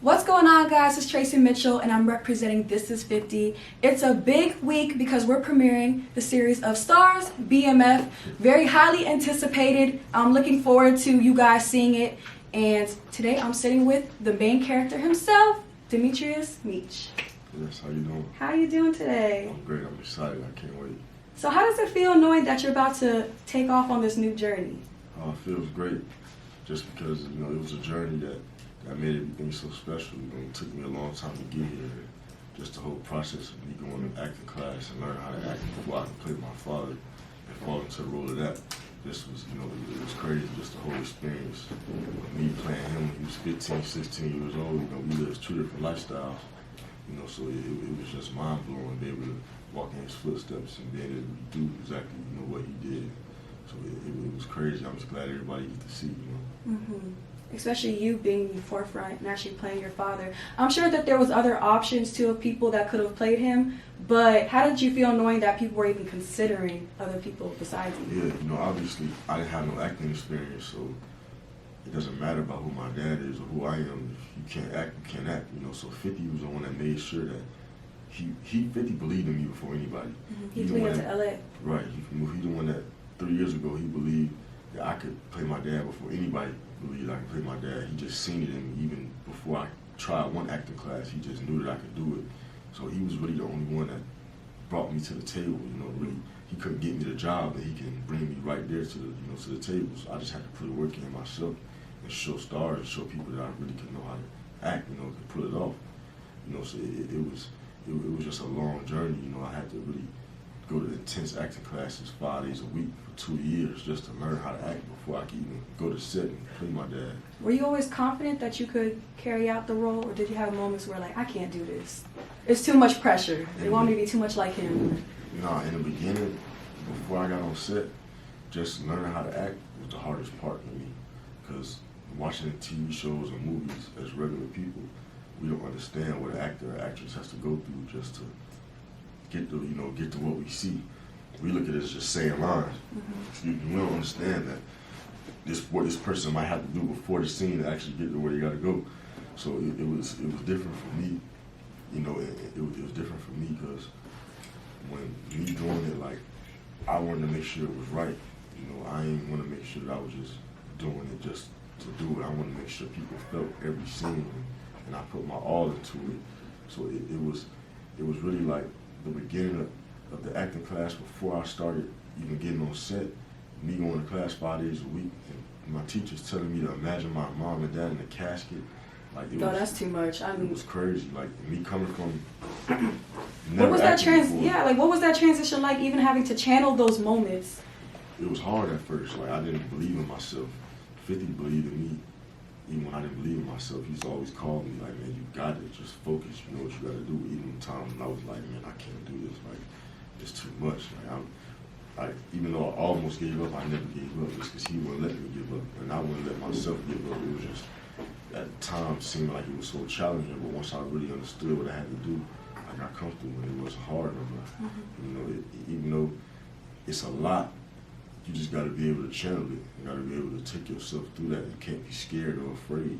What's going on, guys? It's Tracy Mitchell and I'm representing This Is 50. It's a big week because we're premiering the series of Starz, BMF. Very highly anticipated. I'm looking forward to you guys seeing it. And today I'm sitting with the main character himself, Demetrius Meech. Yes, how you doing? How are you doing today? I'm great. I'm excited. I can't wait. So how does it feel knowing that you're about to take off on this new journey? It feels great, just because it was a journey that made everything so special. It took me a long time to get here. Just the whole process of me going to acting class and learning how to act before I could play my father and fall into the role of that. This was, it was crazy, just the whole experience. Me playing him when he was 15, 16 years old, we lived two different lifestyles. So it was just mind-blowing, being able to walk in his footsteps and being able to do exactly, what he did. So it was crazy. I'm just glad everybody gets to see, Mm-hmm. Especially you being in the forefront and actually playing your father. I'm sure that there was other options too of people that could have played him, but how did you feel knowing that people were even considering other people besides you? Yeah, obviously I didn't have no acting experience, so it doesn't matter about who my dad is or who I am. If you can't act, you can't act. So 50 was the one that made sure that he 50 believed in me before anybody. Mm-hmm. He flew into LA. Right. He the one that 3 years ago he believed that I could play my dad before anybody believed I could play my dad. He just seen it in me even before I tried one acting class. He just knew that I could do it. So he was really the only one that brought me to the table. Really, he couldn't get me the job, but he can bring me right there to the to the table. So I just had to put the work in myself and show Starz and show people that I really can know how to act. Can pull it off. So it was just a long journey. I had to really go to intense acting classes 5 days a week for 2 years just to learn how to act before I could even go to set and play my dad. Were you always confident that you could carry out the role, or did you have moments where I can't do this? It's too much pressure. They want me to be too much like him. In the beginning, before I got on set, just learning how to act was the hardest part for me. Because watching TV shows and movies as regular people, we don't understand what an actor or actress has to go through just to get to what we see. We look at it as just saying lines. Mm-hmm. We don't understand that what this person might have to do before the scene to actually get to where they got to go. So it was different for me. It was different for me because when me doing it, I wanted to make sure it was right. I didn't want to make sure that I was just doing it just to do it. I wanted to make sure people felt every scene, and I put my all into it. So it was really like the beginning of the acting class before I started even getting on set, me going to class 5 days a week, and my teachers telling me to imagine my mom and dad in a casket. That's too much. It was crazy. Me coming from what was that what was that transition like, even having to channel those moments? It was hard at first. I didn't believe in myself. 50 believed in me. Even when I didn't believe in myself, he used to always call me man, you got it, just focus, you know what you got to do. Even times when I was man, I can't do this, it's too much. Even though I almost gave up, I never gave up, just because he wouldn't let me give up, and I wouldn't let myself give up. It was just, at the time, it seemed like it was so challenging, but once I really understood what I had to do, I got comfortable, and it wasn't hard no more. Even though it's a lot, you just got to be able to channel it. You got to be able to take yourself through that. You can't be scared or afraid.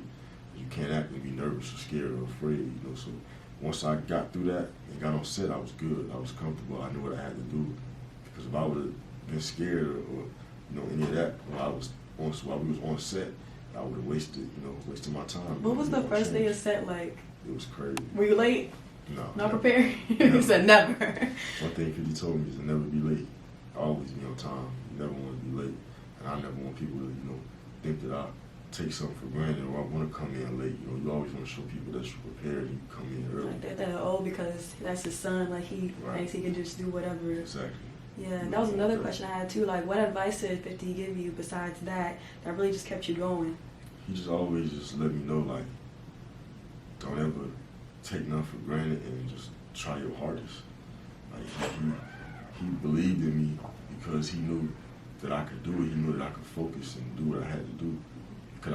You can't act and be nervous or scared or afraid. So once I got through that and got on set, I was good. I was comfortable. I knew what I had to do. Because if I would have been scared or any of that while we was on set, I would have wasted my time. What was the first day of set like? It was crazy. Were you late? No. Not prepared? You said never. One thing 50 told me is to never be late. Always be on time. You never want to be late. And I never want people to, think that I take something for granted or I want to come in late. You always want to show people that you're prepared and you come in early. Because that's his son. He thinks he can just do whatever. Exactly. Yeah, that was another question I had too. What advice did 50 give you besides that really just kept you going? He just always just let me know, don't ever take nothing for granted and just try your hardest. He believed in me because he knew that I could do it. He knew that I could focus and do what I had to do. Because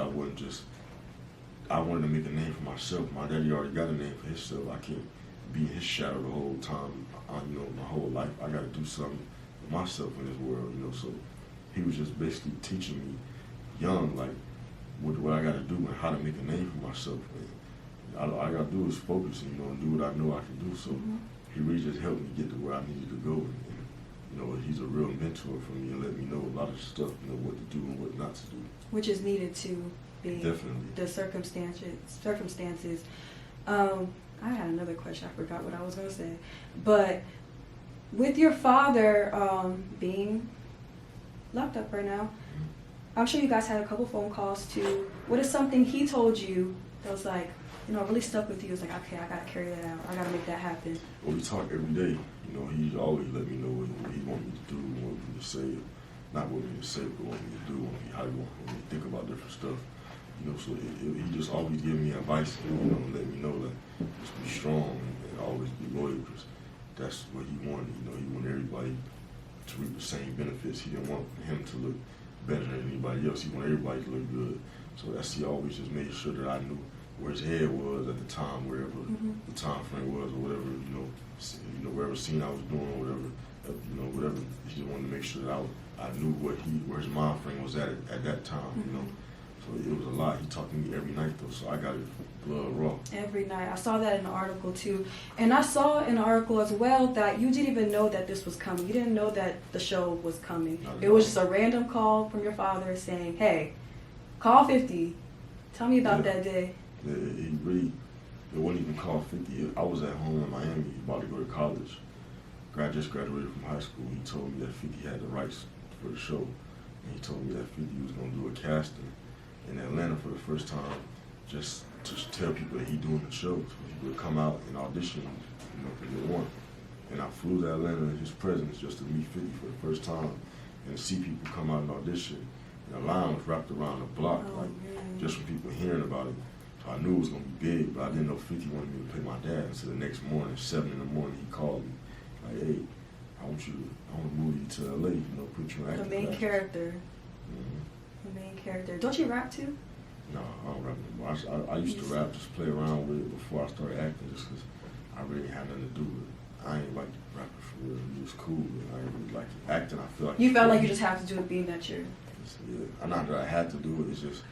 I wanted to make a name for myself. My daddy already got a name for himself. I can't be in his shadow the whole time, my whole life. I got to do something for myself in this world, So he was just basically teaching me young, what I got to do and how to make a name for myself. And all I got to do is focus and, and do what I know I can do. So he really just helped me get to where I needed to go. And he's a real mentor for me and let me know a lot of stuff, what to do and what not to do. Which is needed to be Definitely. The circumstances. I had another question. I forgot what I was going to say. But with your father being locked up right now, I'm sure you guys had a couple phone calls too. What is something he told you that was like, really stuck with you? It's like, okay, I got to carry that out. I got to make that happen. Well, we talk every day. He always let me know what he want me to do, what me to say. Not what me to say, but what me to do, how he want me to think about different stuff. So he just always give me advice, and let me know that just be strong and always be loyal, because that's what he wanted. He wanted everybody to reap the same benefits. He didn't want him to look better than anybody else. He wanted everybody to look good. So he always just made sure that I knew where his head was at the time, wherever the time frame was, or whatever, whatever scene I was doing, or whatever. He just wanted to make sure that I knew where his mind frame was at that time, So it was a lot. He talked to me every night though, so I got it blood raw. Every night. I saw that in the article too. And I saw in the article as well that you didn't even know that this was coming. You didn't know that the show was coming. It was just a random call from your father saying, hey, call 50. Tell me about that day. Yeah, it wasn't even call 50. I was at home in Miami, about to go to college. Just graduated from high school. He told me that 50 had the rights for the show. And he told me that 50 was going to do a casting in Atlanta for the first time, just to tell people that he doing the show. So he would come out and audition, to get one. And I flew to Atlanta in his presence just to meet 50 for the first time and to see people come out and audition. And the line was wrapped around the block, just from people hearing about it. So I knew it was going to be big, but I didn't know 50 wanted me to play my dad. Until the next morning, 7 in the morning, he called me, like, hey, I want to move you to LA, put you in acting. The main character. The main character. Don't you rap too? No, I don't rap anymore. I used to rap, just play around with it before I started acting, just because I really had nothing to do with it. I ain't like rapping for real. It was cool, but I didn't really like it. Acting, I feel like... You felt like you just have to do it being that you're... Yeah, not that I had to do it, it's just,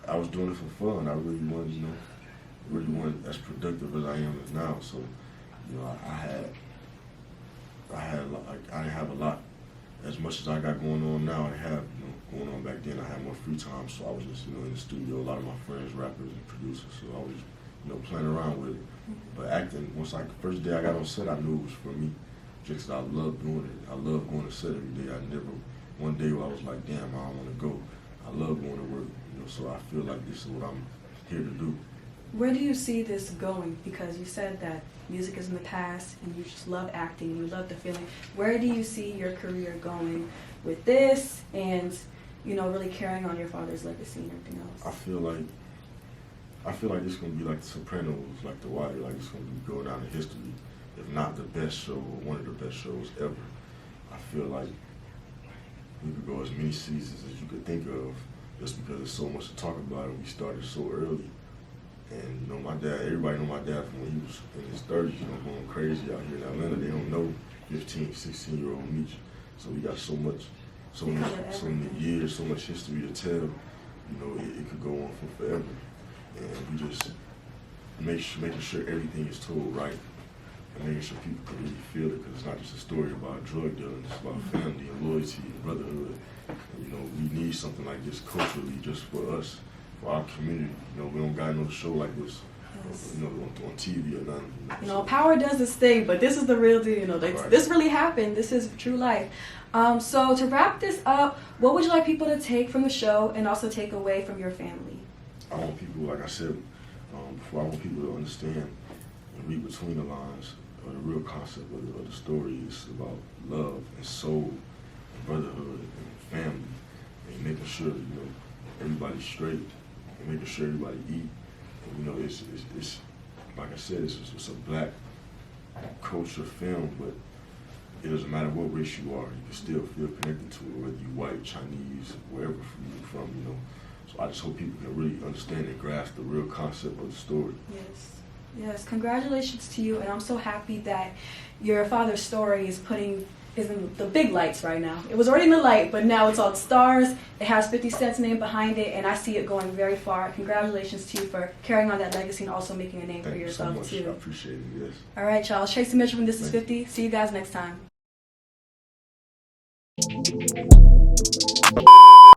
I was doing it for fun. I really wanted as productive as I am now. So, I didn't have a lot. As much as I got going on now, I have, going on back then, I had more free time, so I was just, in the studio, a lot of my friends, rappers and producers, so I was, playing around with it. But acting, first day I got on set, I knew it was for me, just 'cause I love doing it. I love going to set every day. One day where I was like, damn, I don't want to go. I love going to work, so I feel like this is what I'm here to do. Where do you see this going? Because you said that music is in the past and you just love acting, you love the feeling. Where do you see your career going with this and, really carrying on your father's legacy and everything else? I feel like it's going to be like The Sopranos, like The Wire, like it's going to go down in history, if not the best show or one of the best shows ever. I feel like we could go as many seasons as you could think of, just because there's so much to talk about and we started so early. And my dad, everybody know my dad from when he was in his 30s, going crazy out here in Atlanta. They don't know 15, 16-year-old Meech. So we got so many years, so much history to tell. It could go on for forever. And we just making sure everything is told right and making sure people can really feel it, because it's not just a story about drug dealing, it's about family and loyalty and brotherhood. And, we need something like this culturally just for us, for our community. We don't got no show like this, on TV or nothing. Power does this thing, but this is the real deal. This really happened. This is true life. So to wrap this up, what would you like people to take from the show and also take away from your family? I want people, like I said before, I want people to understand and read between the lines of the real concept of the story. It's about love and soul and brotherhood and family and making sure everybody's straight and making sure everybody eat. And, it's like I said, it's a black culture film, but it doesn't matter what race you are, you can still feel connected to it, whether you white, Chinese, wherever you're from, So I just hope people can really understand and grasp the real concept of the story. Yes, congratulations to you, and I'm so happy that your father's story is is in the big lights right now. It was already in the light, but now it's on Starz. It has 50 Cent's name behind it, and I see it going very far. Congratulations to you for carrying on that legacy and also making a name for yourself, Thank you so much. too. I appreciate it, yes. All right, y'all. Tracy Mitchell from This Is 50. See you guys next time.